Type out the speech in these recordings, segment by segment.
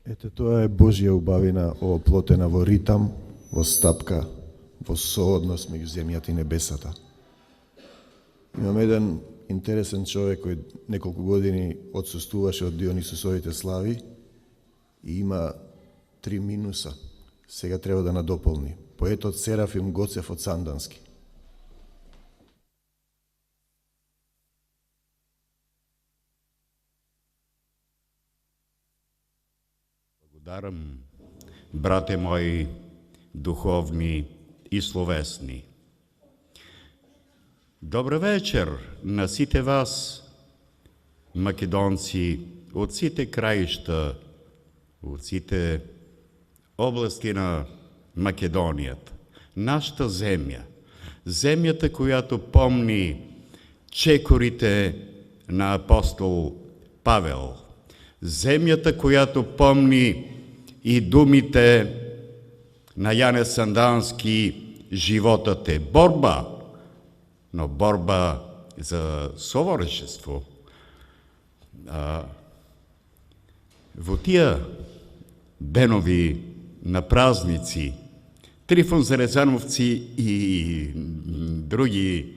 Ете, тоа е Божја убавина оплотена во ритам, во стапка, во сооднос меѓу земјата и небесата. Имам еден интересен човек кој неколку години отсуствуваше од Дионисусовите слави и има 3 минуса. Сега треба да надополни. Поетот Серафим Гоцев од Сандански. Благодарам, брате мои, духовни и словесни. Добър вечер на сите вас, македонци, от сите краища, от сите области на Македонията. Нашата земя, земята, която помни чекорите на апостол Павел, земята, която помни и думите на Яне Сандански, животът е борба, но борба за съворчество. Во тия денови на празници, Трифон Зарезановци и други,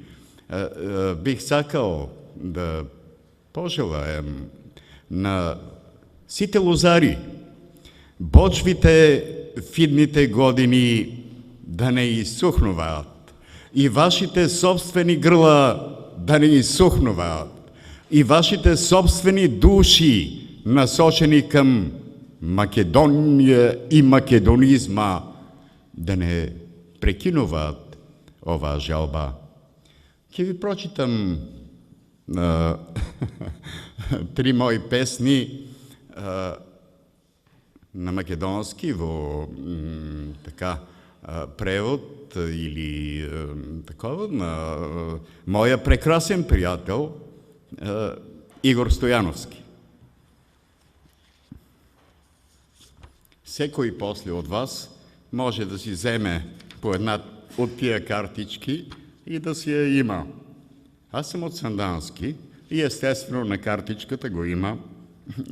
бих сакал да пожелаем на сите лозари бочвите в идните години да не изсухнуват и вашите собствени гърла да не изсухнуват и вашите собствени души, насочени към Македония и македонизма, да не прекинуват ова жалба. Ке ви прочитам 3 мои песни на македонски во превод или такова на моя прекрасен приятел Игор Стояновски. Секој после от вас може да си вземе по една от тия картички и да си я има. Аз съм от Сандански и естествено на картичката го има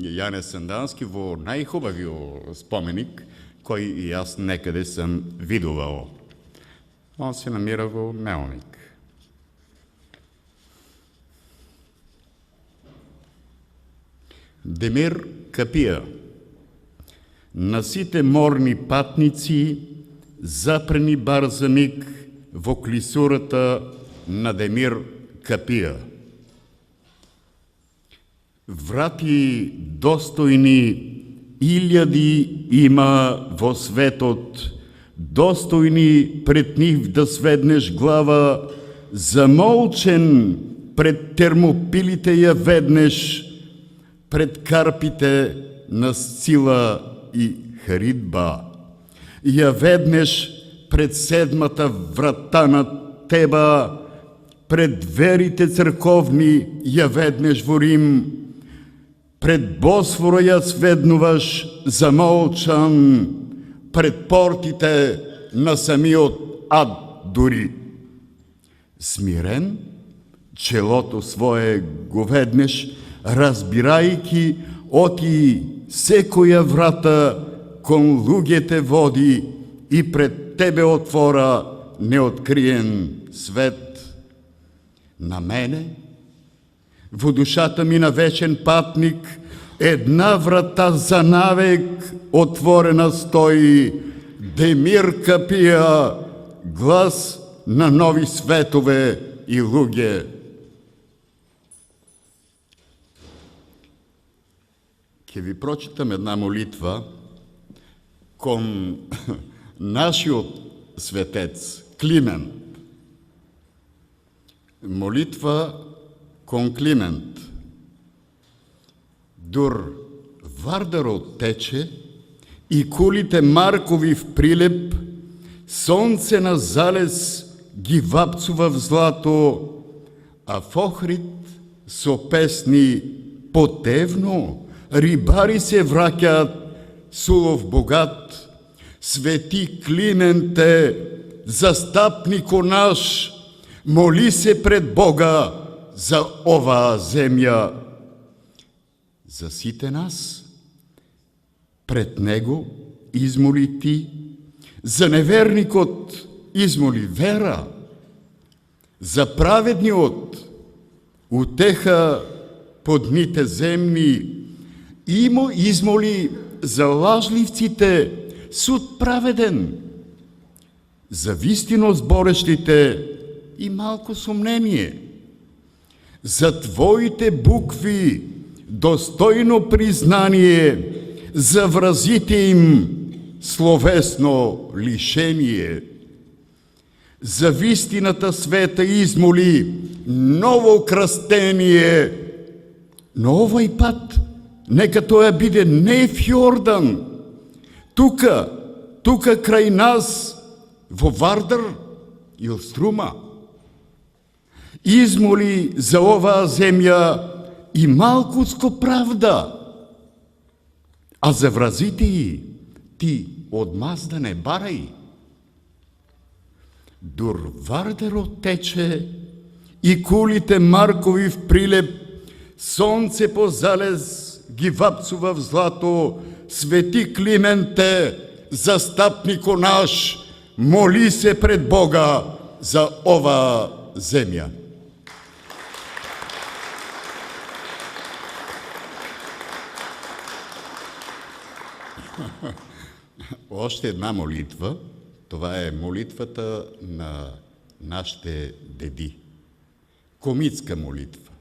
Яне Сандански во най-хубавиот споменик, кој и аз некъде съм видувал. Он се намира во Мелник. Демир Капија. На сите морни патници запрени бар за миг во клисурата на Демир Капија. Врати достојни илјади има во светот, достојни пред нив да сведнеш глава, замолчен пред термопилите ја веднеш, пред карпите на Сцила и Харидба. Ја веднеш пред седмата врата на Теба, пред верите църковни ја веднеш во Рим, пред Босфора ја сведнуваш замолчан, пред портите на самиот ад дури. Смирен, челото свое го веднеш, разбирајки оти секоја врата кон луѓете води и пред тебе отвора неоткриен свет. На мене, во душата ми на вечен патник, една врата за навек отворена стои, Демир Капија, глас на нови светове и луѓе. Ке ви прочитам една молитва кон нашиот светец Климент. Молитва кон Климент. Дур Вардарот тече и кулите Маркови в прилеп, сонце на залез ги вапцува в злато, а в Охрид со песни потевно рибари се враќаат сулов богат. Свети Клименте, застапнико наш, моли се пред Бога за оваа земја. За сите нас Пред него измоли ти, за неверникот измоли вера, за праведниот утеха по дните земни, измоли за лажливците суд праведен, за вистиност борещите и малко съмнение, за твоите букви достойно признание, за вразите им словесно лишение. За вистината света измоли ново кръстение, но овој пат нека тоа биде не в Јордан, тука крај нас, во Вардар или Струма. Измоли за оваа земја и малкуско правда, а за вразите ти одмазда не барај. Дур Вардарот тече и кулите Маркови в прилеп, сонце по залез ги вапцува в злато, свети Клименте, застапнико наш, моли се пред Бога за ова земја. Още една молитва, това е молитвата на нашите деди. Комитска молитва.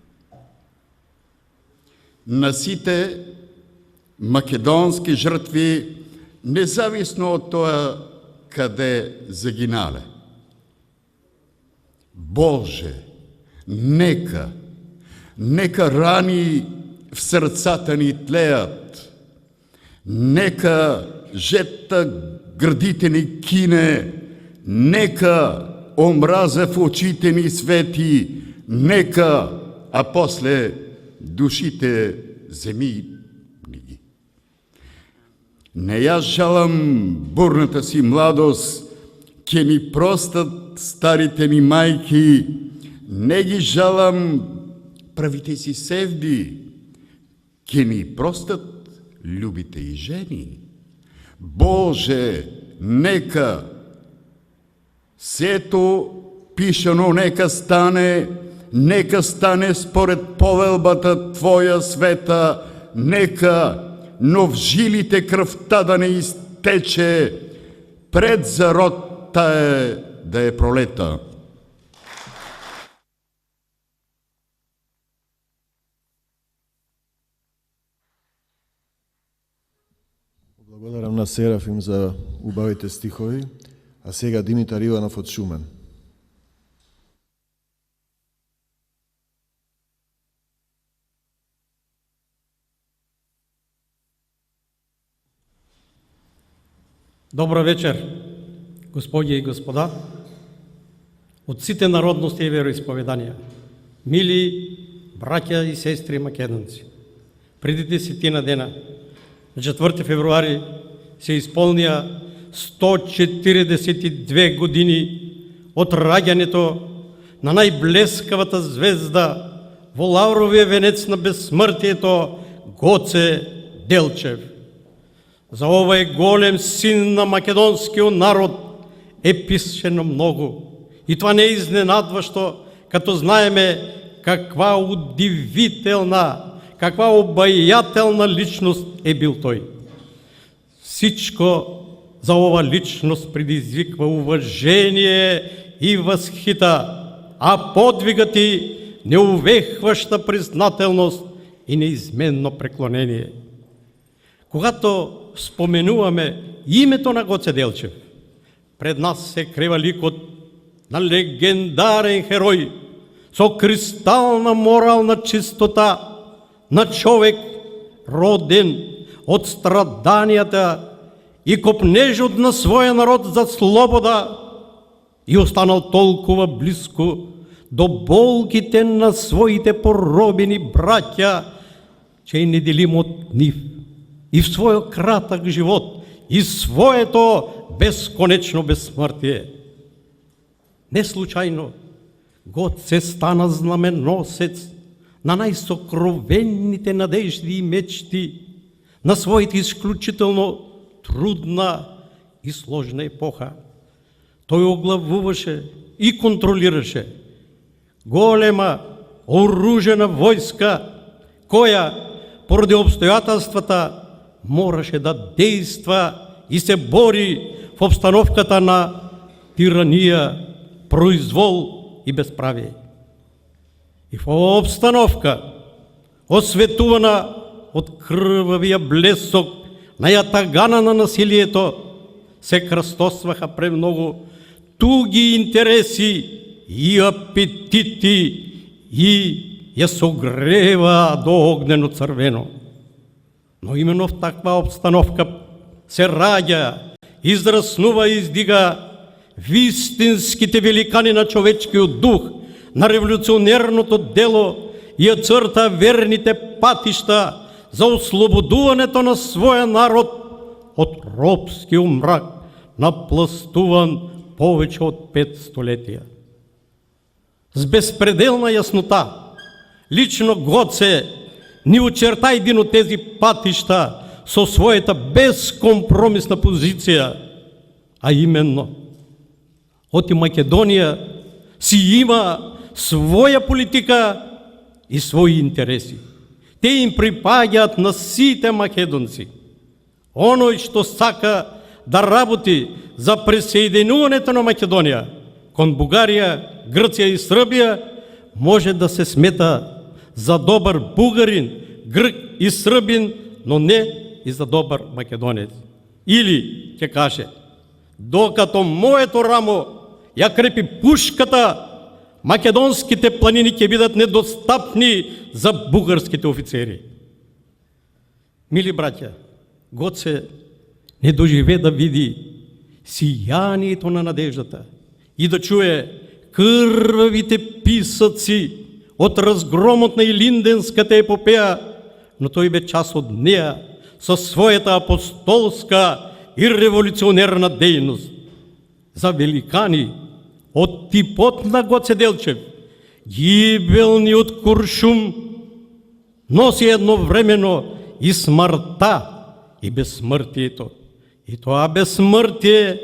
На сите македонски жртви, независно от това къде загинале. Боже, нека рани в сърцата ни тлеят, нека жетта гърдите ни кине, нека омраза в очите ни свети, нека, а после душите земи ни. Не я жалам бурната си младост, ке ми простат старите ми майки, не ги жалам правите си севди, ке ми простат любите и жени. Боже, нека сето пишано нека стане според повелбата Твоя света, нека, но в жилите кръвта да не изтече, пред зарод тая да е пролета. Благодарам на Серафим за убавите стихови, а сега Димитар Иванов од Шумен. Добро вечер, господи и господа, од сите народности и вероисповеданија, мили браќа и сестри македонци. Преди 10 дена, на 4 февруари, се исполнија 142 години од раѓањето на најблескавата звезда во лавровиот венец на безсмртието Гоце Делчев. За овој голем син на македонскиот народ е пишено многу. И тоа не е изненадващо, като знаеме каква удивителна, каква обајателна личност е бил тој. Всичко за ова личност предизвиква уважение и възхита, а подвигът и неувехваща признателност и неизменно преклонение. Когато споменуваме името на Гоце Делчев, пред нас се крива ликот на легендарен херој со кристална морална чистота, на човек роден од страданијата и копнежот на своя народ за слобода и останал толкова близко до болките на своите поробени браќа, че е неделим од нив и в својот кратък живот и своето безконечно безсмртие. Не случайно Гоце стана знаменосец на најсокровенните надежди и мечти на своята изключително трудна и сложна епоха. Той оглавуваше и контролираше голема оружена войска, коя поради обстоятелствата можеше да действа и се бори в обстановката на тирания, произвол и безправие. И в обстановка, осветувана от кръвавия блесок на ятагана на насилието, се кръстосваха премного туги интереси и апетити и я согрева до огнено цървено. Но именно в таква обстановка се раѓа, израснува и издига вистинските великани на човечкиот дух, на революционерното дело и ја црта верните патишта за ослободуването на своя народ от робски мрак, напластуван повече от 5 столетия. С безпределна яснота, лично Гоце ни очерта един от тези патища со своята безкомпромисна позиция, а именно оти Македония си има своя политика и свои интереси. Те им припаѓаат на сите македонци. Оној што сака да работи за присоединувањето на Македонија кон Бугарија, Грција и Србија, може да се смета за добар бугарин, грк и србин, но не и за добар македонец. Или ќе каже, докато моето рамо ја крепи пушката, македонските планини ќе бидат недостапни за бугарските офицери. Мили браќа, Гоце не доживе да види сиянието на надеждата и да чуе крвавите писъци от разгромот на Илинденската епопея, но той бе част от нея със своята апостолска и революционерна дейност. За великани от типот на Гоце Делчев, гибелни от куршум, носи едновременно и смъртта, и безсмъртието. И това безсмъртие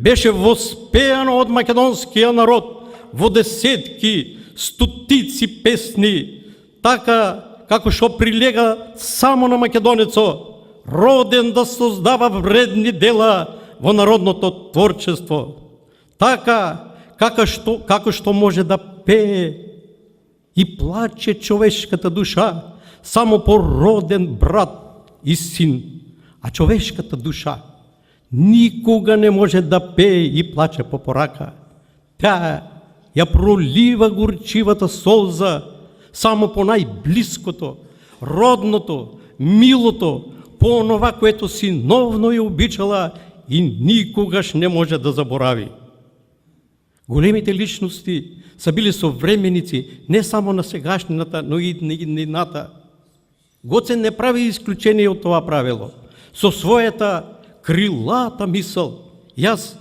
беше воспеяно от македонския народ во десетки, стотици песни, така како што прилега само на македонецо, роден да создава вредни дела во народното творчество. Така како што може да пее и плаче човешката душа само по роден брат и син, а човешката душа никога не може да пее и плаче по порака. Тя ја пролива горчивата солза само по най-близкото, родното, милото, по онова, което синовно ја обичала и никогаш не може да заборави. Големите личности са били съвременници не само на сегашната, но и на иднината. Гоце не прави изключение от това правило. Со своята крилата мисъл, аз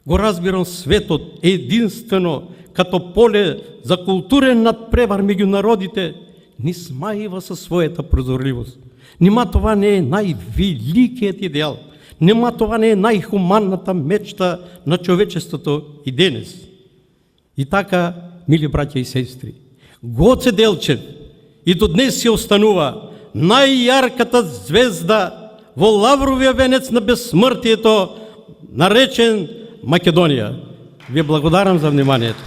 го разбирам светот единствено като поле за културен надпревар меѓу народите, ни смаива със своята прозорливост. Нима това не е най-великият идеал, нима това не е най-хуманната мечта на човечеството и денес. И така, мили братя и сестри, Гоце Делчев и до днес се останува най-ярката звезда во лавровия венец на безсмъртието, наречен Македония. Ви благодарам за вниманието.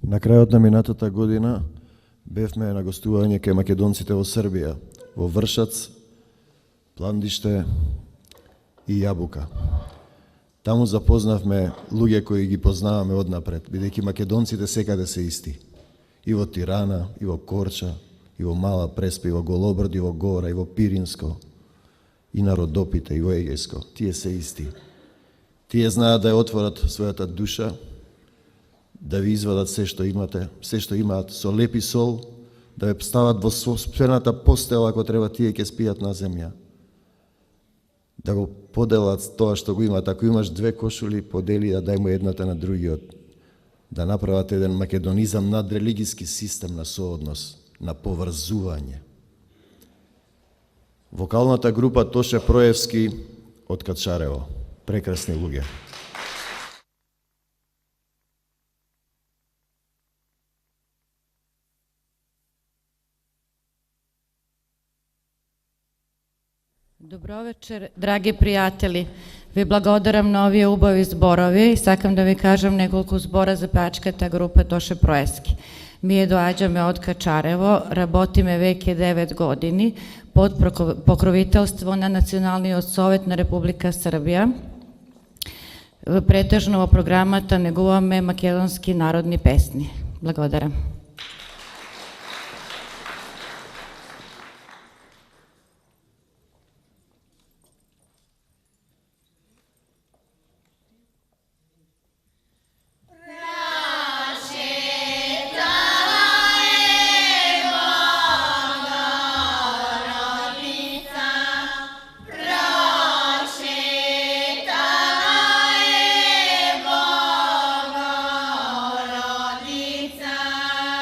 На крајот на минатата година бевме на гостување кај македонците во Србија, во Вршац, Пландиште и Јабука. Таму запознавме луѓе кои ги познаваме однапред, бидејќи македонците секаде се исти. И во Тирана, и во Корча, и во Мала Преспа, и во Голобрд, и во Гора, и во Пиринско, и на Родопите, и во Егејско. Тие се исти. Тие знаат да ја отворат својата душа, да ви извадат се што имате, се што имаат со леп и сол, да ве стават во собствената постела, ако треба тие ќе спијат на земја. Да го поделат тоа што го имаат. Ако имаш 2 кошули, подели, да дај му едната на другиот. да направат еден македонизам надрелигиски систем на сооднос, на поврзување. Вокалната група Тоше Проевски од Качарево. Прекрасни луѓе. Добро вечер, драги пријатели. Ви благодарам на овие убави зборови и сакам да ви кажам неколку збора за пеачката група Тоше Проевски. Ние доаѓаме од Качарево, работиме веќе 9 години под покровителство на Националниот совет на Република Србија. Претежно во програмата негуваме македонски народни песни. Благодарам. Bogorodica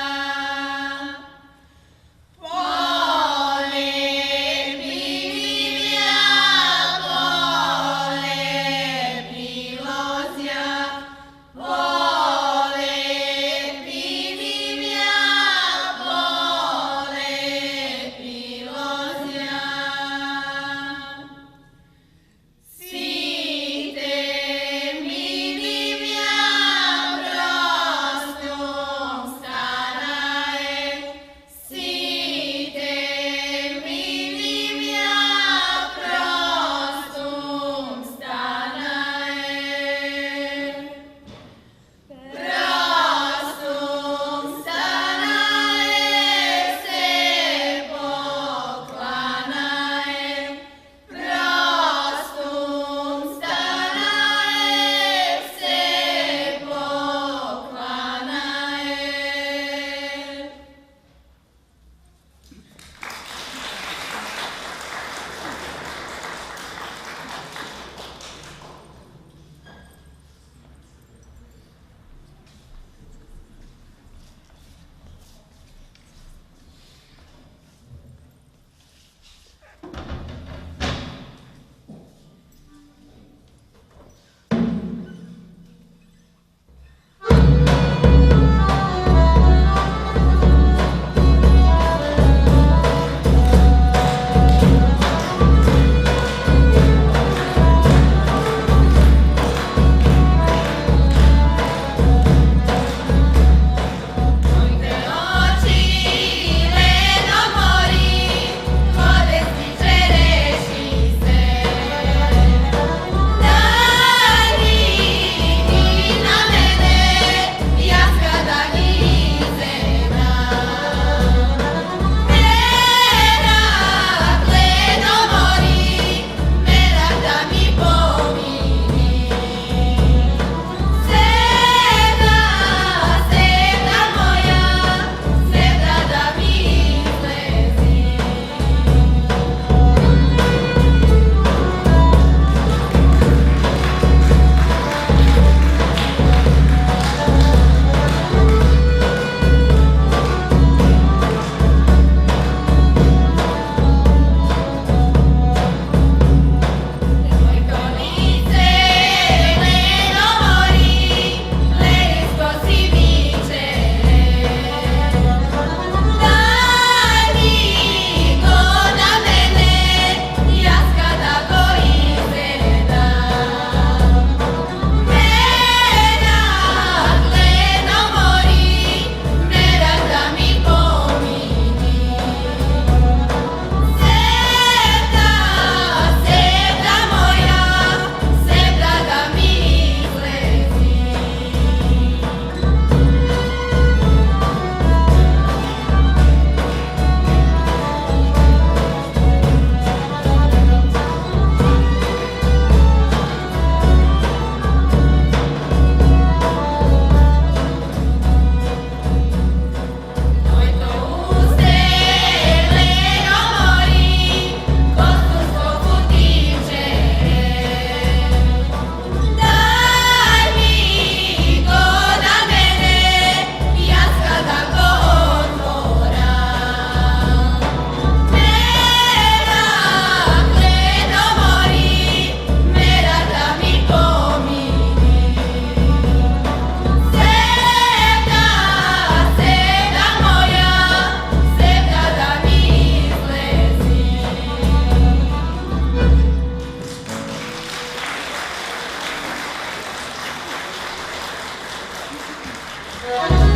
Thank